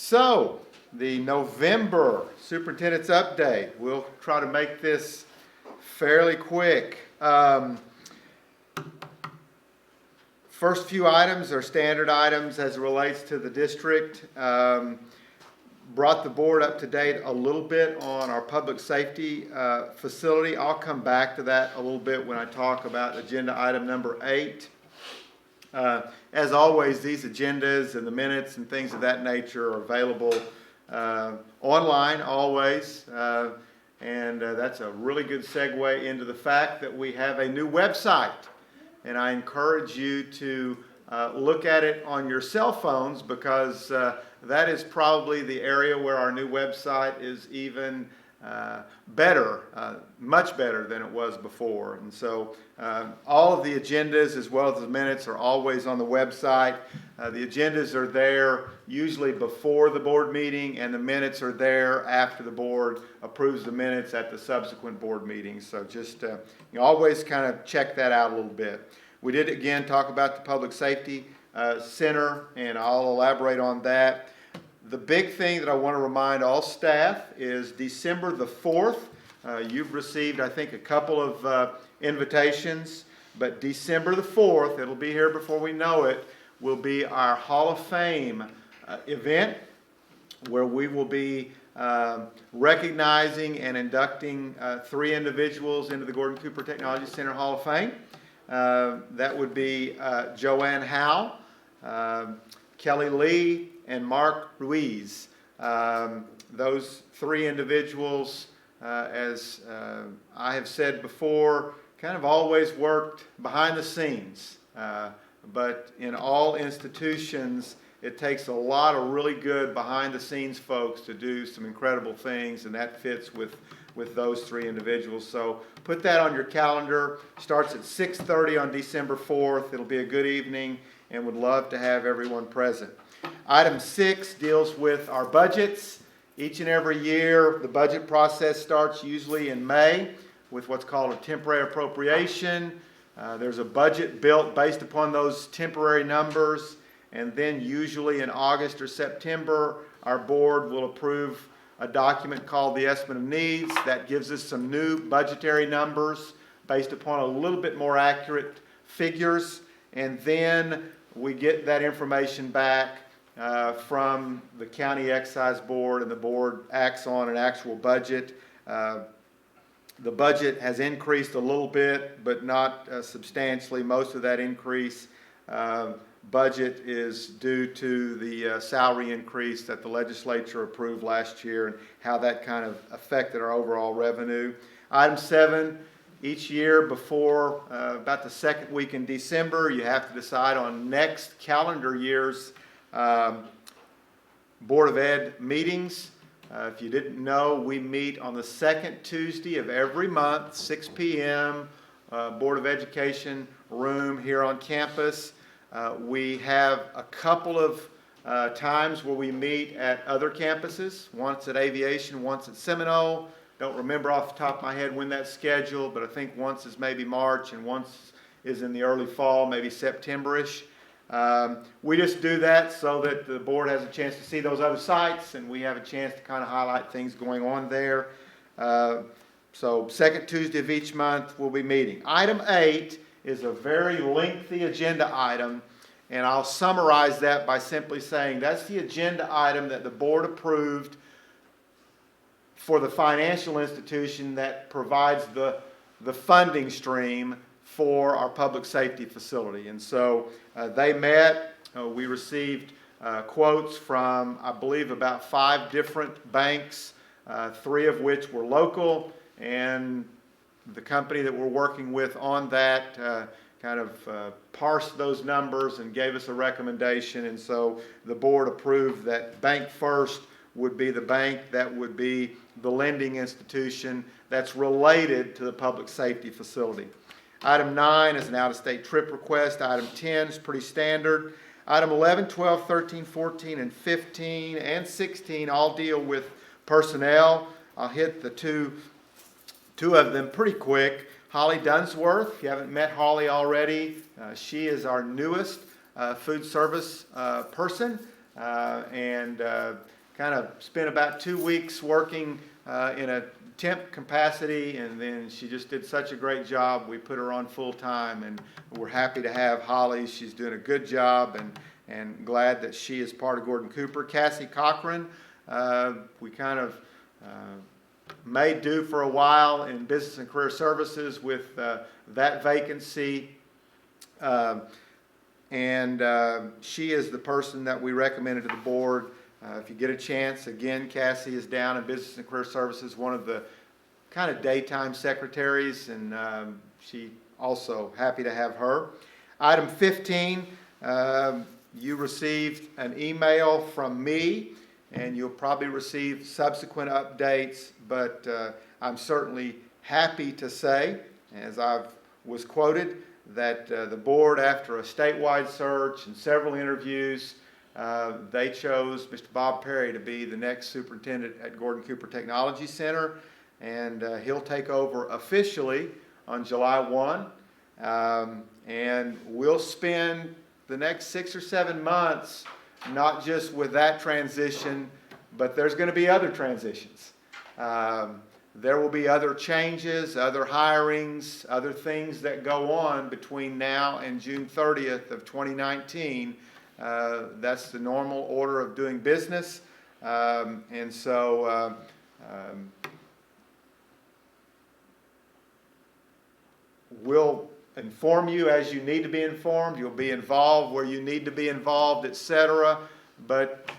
So, the November Superintendent's Update. We'll try to make this fairly quick. First few items are standard items as it relates to the district. Brought the board up to date a little bit on our public safety facility. I'll come back to that a little bit when I talk about agenda item number 8. As always, these agendas and the minutes and things of that nature are available online always, and that's a really good segue into the fact that we have a new website, and I encourage you to look at it on your cell phones because that is probably the area where our new website is even better, much better than it was before. And so all of the agendas as well as the minutes are always on the website. The agendas are there usually before the board meeting, and the minutes are there after the board approves the minutes at the subsequent board meeting. So just you always kind of check that out a little bit. We did again talk about the Public Safety Center, and I'll elaborate on that. The big thing that I want to remind all staff is December the 4th. You've received, I think, a couple of invitations, but December the 4th, it'll be here before we know it, will be our Hall of Fame event where we will be recognizing and inducting 3 individuals into the Gordon Cooper Technology Center Hall of Fame. That would be Joanne Howe, Kelly Lee, and Mark Ruiz. Those 3 individuals, as I have said before, kind of always worked behind the scenes. But in all institutions, it takes a lot of really good behind the scenes folks to do some incredible things, and that fits with those 3 individuals. So put that on your calendar. Starts at 6:30 on December 4th. It'll be a good evening, and would love to have everyone present. Item 6 deals with our budgets. Each and every year, the budget process starts usually in May with what's called a temporary appropriation. There's a budget built based upon those temporary numbers, and then usually in August or September, our board will approve a document called the Estimate of Needs. That gives us some new budgetary numbers based upon a little bit more accurate figures, and then we get that information back from the County Excise Board, and the board acts on an actual budget. The budget has increased a little bit, but not substantially. Most of that increase budget is due to the salary increase that the legislature approved last year and how that kind of affected our overall revenue. Item 7, each year before about the second week in December, you have to decide on next calendar year's Board of Ed meetings. If you didn't know, we meet on the second Tuesday of every month, 6 p.m., Board of Education room here on campus. We have a couple of times where we meet at other campuses, once at Aviation, once at Seminole. Don't remember off the top of my head when that's scheduled, but I think once is maybe March and once is in the early fall, maybe September-ish. We just do that so that the board has a chance to see those other sites, and we have a chance to kind of highlight things going on there. So second Tuesday of each month we'll be meeting. Item 8 is a very lengthy agenda item, and I'll summarize that by simply saying that's the agenda item that the board approved for the financial institution that provides the funding stream for our public safety facility. And so they met. We received quotes from, I believe, about 5 different banks, 3 of which were local, and the company that we're working with on that kind of parsed those numbers and gave us a recommendation. And so the board approved that Bank First would be the bank that would be the lending institution that's related to the public safety facility. Item 9 is an out-of-state trip request. Item 10 is pretty standard. Item 11, 12, 13, 14, and 15, and 16 all deal with personnel. I'll hit the two of them pretty quick. Holly Dunsworth, if you haven't met Holly already, she is our newest food service person. and kind of spent about 2 weeks working in a temp capacity, and then she just did such a great job. We put her on full time, and we're happy to have Holly. She's doing a good job, and glad that she is part of Gordon Cooper. Cassie Cochran, we kind of made do for a while in Business and Career Services with that vacancy. She is the person that we recommended to the board. If you get a chance, again, Cassie is down in Business and Career Services, one of the kind of daytime secretaries, and she also happy to have her. Item 15, you received an email from me, and you'll probably receive subsequent updates, but I'm certainly happy to say, as I was quoted, that the board, after a statewide search and several interviews, they chose Mr. Bob Perry to be the next superintendent at Gordon Cooper Technology Center, and he'll take over officially on July 1. And we'll spend the next 6 or 7 months not just with that transition, but there's going to be other transitions. There will be other changes, other hirings, other things that go on between now and June 30th of 2019. That's the normal order of doing business. We'll inform you as you need to be informed. You'll be involved where you need to be involved, etc. But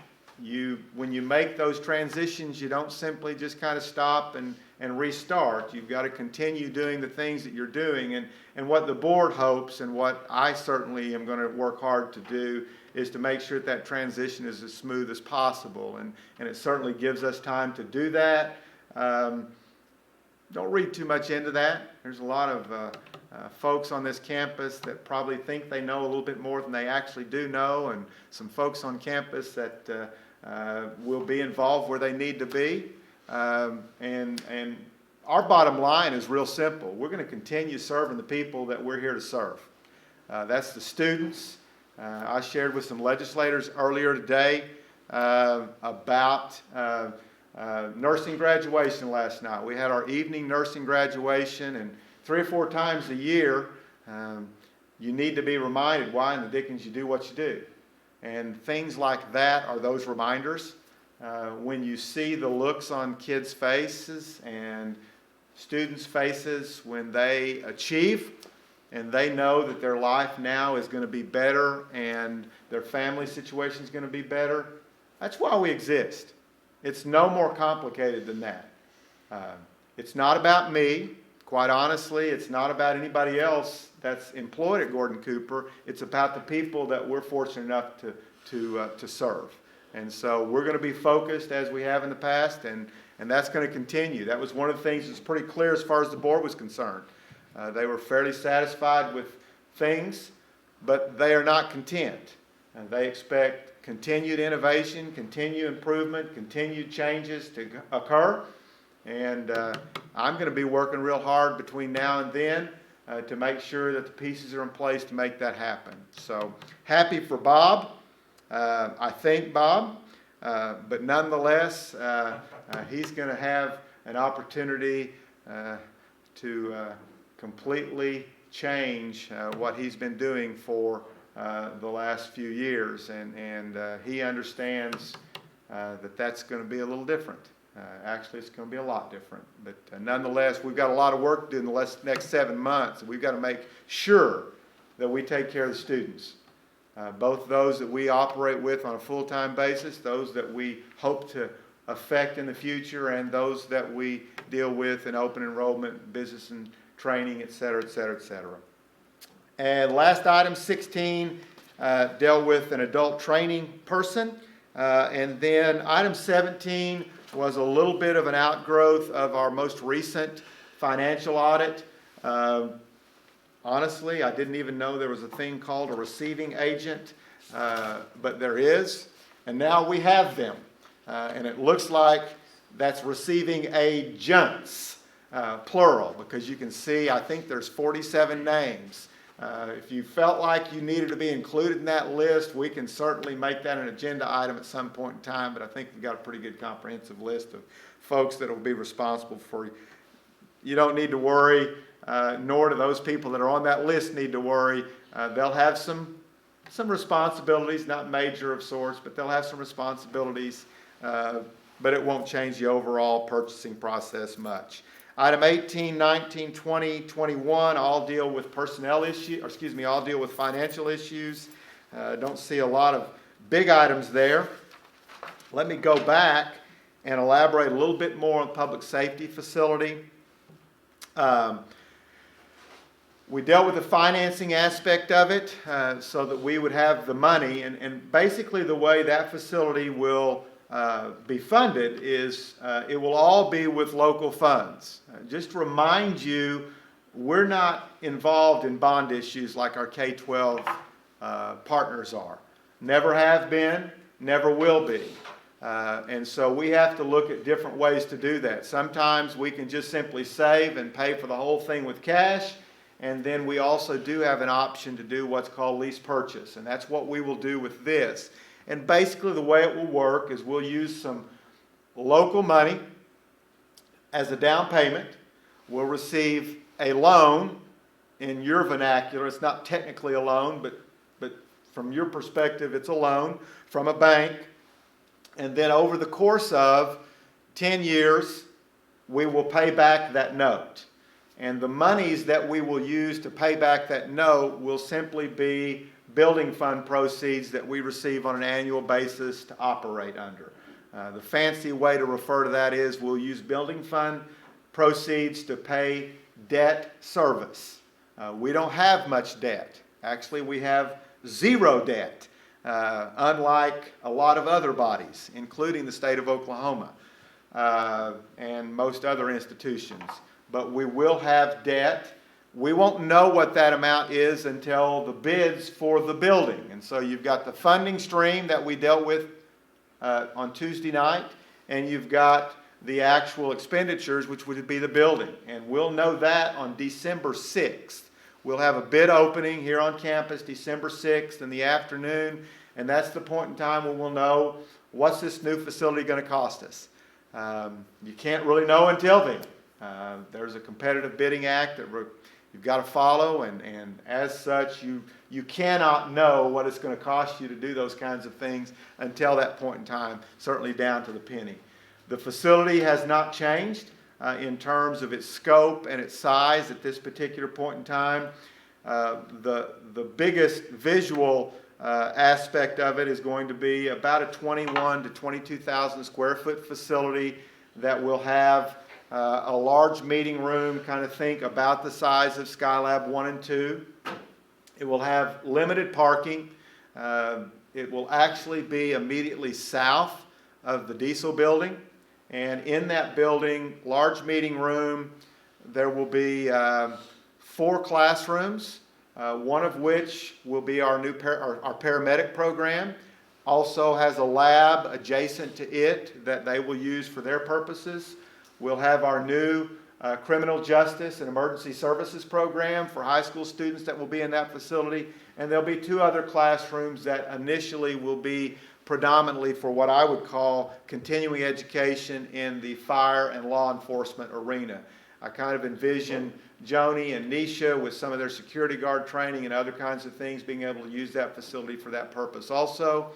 when you make those transitions, you don't simply just kind of stop and restart. You've got to continue doing the things that you're doing. And what the board hopes, and what I certainly am going to work hard to do, is to make sure that transition is as smooth as possible. And it certainly gives us time to do that. Don't read too much into that. There's a lot of folks on this campus that probably think they know a little bit more than they actually do know, and some folks on campus that will be involved where they need to be. And our bottom line is real simple. We're going to continue serving the people that we're here to serve. That's the students. I shared with some legislators earlier today about nursing graduation last night. We had our evening nursing graduation, and 3 or 4 times a year you need to be reminded why in the dickens you do what you do. And things like that are those reminders. When you see the looks on kids' faces and students' faces when they achieve and they know that their life now is going to be better and their family situation is going to be better, that's why we exist. It's no more complicated than that. It's not about me. Quite honestly, it's not about anybody else that's employed at Gordon Cooper. It's about the people that we're fortunate enough to serve. And so we're going to be focused as we have in the past, and that's going to continue. That was one of the things that's pretty clear as far as the board was concerned. They were fairly satisfied with things, but they are not content. And they expect continued innovation, continued improvement, continued changes to occur. And I'm going to be working real hard between now and then to make sure that the pieces are in place to make that happen. So happy for Bob. I thank Bob, but nonetheless, he's going to have an opportunity to completely change what he's been doing for the last few years, and he understands that that's going to be a little different. Actually, it's going to be a lot different, but nonetheless, we've got a lot of work to do in the next 7 months. We've got to make sure that we take care of the students, both those that we operate with on a full-time basis, those that we hope to affect in the future, and those that we deal with in open enrollment, business and training, et cetera, et cetera, et cetera. And last item, 16, dealt with an adult training person. And then item 17 was a little bit of an outgrowth of our most recent financial audit. Honestly, I didn't even know there was a thing called a receiving agent, but there is. And now we have them. And it looks like that's receiving agents, plural, because you can see, I think there's 47 names If you felt like you needed to be included in that list, we can certainly make that an agenda item at some point in time, but I think we've got a pretty good comprehensive list of folks that will be responsible for you. You don't need to worry, nor do those people that are on that list need to worry. They'll have some responsibilities, not major of sorts, but they'll have some responsibilities, but it won't change the overall purchasing process much. Item 18, 19, 20, 21 all deal with personnel issues, all deal with financial issues. Don't see a lot of big items there. Let me go back and elaborate a little bit more on the public safety facility. We dealt with the financing aspect of it so that we would have the money, and basically the way that facility will be funded is it will all be with local funds. Just to remind you, we're not involved in bond issues like our K-12 partners are. Never have been, never will be. And so we have to look at different ways to do that. Sometimes we can just simply save and pay for the whole thing with cash, and then we also do have an option to do what's called lease purchase, and that's what we will do with this. And basically the way it will work is we'll use some local money as a down payment. We'll receive a loan. In your vernacular, it's not technically a loan, but from your perspective, it's a loan from a bank. And then over the course of 10 years, we will pay back that note. And the monies that we will use to pay back that note will simply be building fund proceeds that we receive on an annual basis to operate under. The fancy way to refer to that is we'll use building fund proceeds to pay debt service. We don't have much debt. Actually, we have zero debt, unlike a lot of other bodies, including the state of Oklahoma and most other institutions. But we will have debt. We won't know what that amount is until the bids for the building. And so you've got the funding stream that we dealt with on Tuesday night, and you've got the actual expenditures, which would be the building. And we'll know that on December 6th. We'll have a bid opening here on campus December 6th in the afternoon, and that's the point in time when we'll know what's this new facility going to cost us. You can't really know until then. There's a competitive bidding act that you've got to follow, and as such, you cannot know what it's going to cost you to do those kinds of things until that point in time, certainly down to the penny. The facility has not changed in terms of its scope and its size at this particular point in time. The biggest visual aspect of it is going to be about a 21 to 22,000 square foot facility that will have a large meeting room, kind of think about the size of Skylab 1 and 2. It will have limited parking. It will actually be immediately south of the diesel building. And in that building, large meeting room, there will be 4 classrooms, one of which will be our new our paramedic program. Also has a lab adjacent to it that they will use for their purposes. We'll have our new criminal justice and emergency services program for high school students that will be in that facility. And there'll be 2 other classrooms that initially will be predominantly for what I would call continuing education in the fire and law enforcement arena. I kind of envision Joni and Nisha with some of their security guard training and other kinds of things being able to use that facility for that purpose also.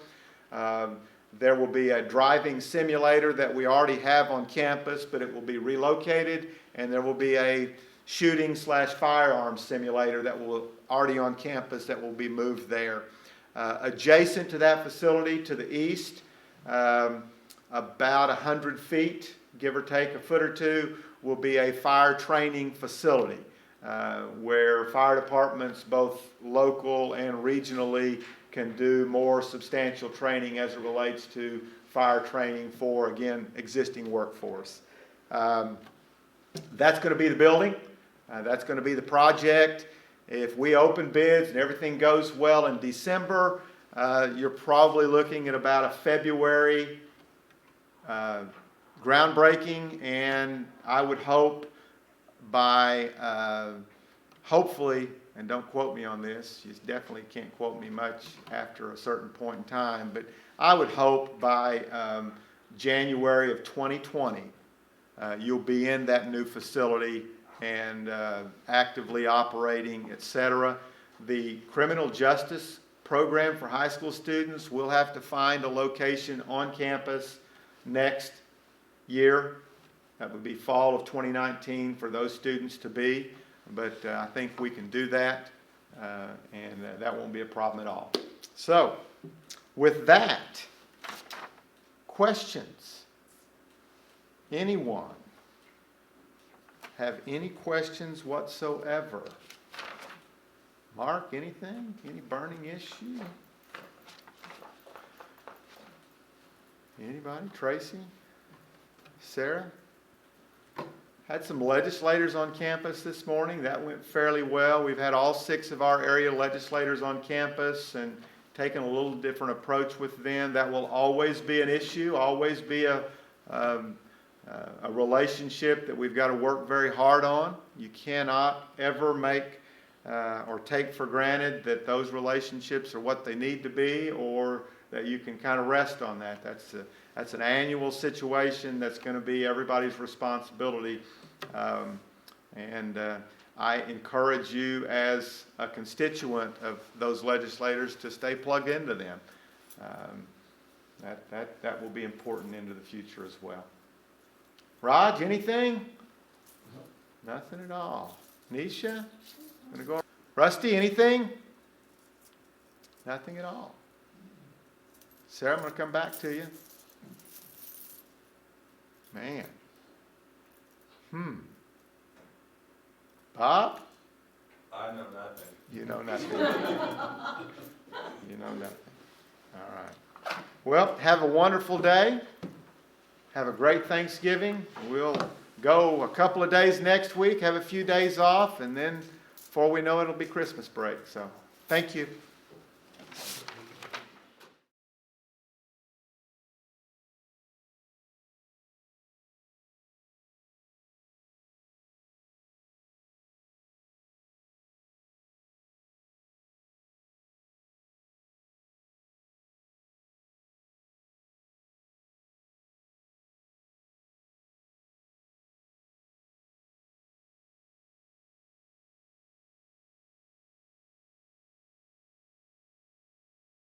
There will be a driving simulator that we already have on campus, but it will be relocated, and there will be a shooting/firearms simulator that will already on campus that will be moved there. Adjacent to that facility to the east, about 100 feet, give or take a foot or two, will be a fire training facility where fire departments, both local and regionally, can do more substantial training as it relates to fire training for, again, existing workforce. That's going to be the building. That's going to be the project. If we open bids and everything goes well in December, you're probably looking at about a February groundbreaking, and I would hope by hopefully and don't quote me on this, you definitely can't quote me much after a certain point in time, but I would hope by January of 2020, you'll be in that new facility and actively operating, etc. The criminal justice program for high school students, we'll have to find a location on campus next year. That would be fall of 2019 for those students to be, but I think we can do that, and that won't be a problem at all. So, with that, questions? Anyone have any questions whatsoever? Mark, anything? Any burning issue? Anybody? Tracy? Sarah? Had some legislators on campus this morning. That went fairly well. We've had all 6 of our area legislators on campus and taken a little different approach with them. That will always be an issue, always be a relationship that we've got to work very hard on. You cannot ever make or take for granted that those relationships are what they need to be, or that you can kind of rest on that. That's an annual situation that's going to be everybody's responsibility. I encourage you as a constituent of those legislators to stay plugged into them. That will be important into the future as well. Raj, anything? Nothing at all. Nisha? Gonna go. Rusty, anything? Nothing at all. Sarah, I'm going to come back to you. Man. Bob? I know nothing. You know nothing. You know nothing. All right. Well, have a wonderful day. Have a great Thanksgiving. We'll go a couple of days next week, have a few days off, and then before we know it, it'll be Christmas break. So, thank you.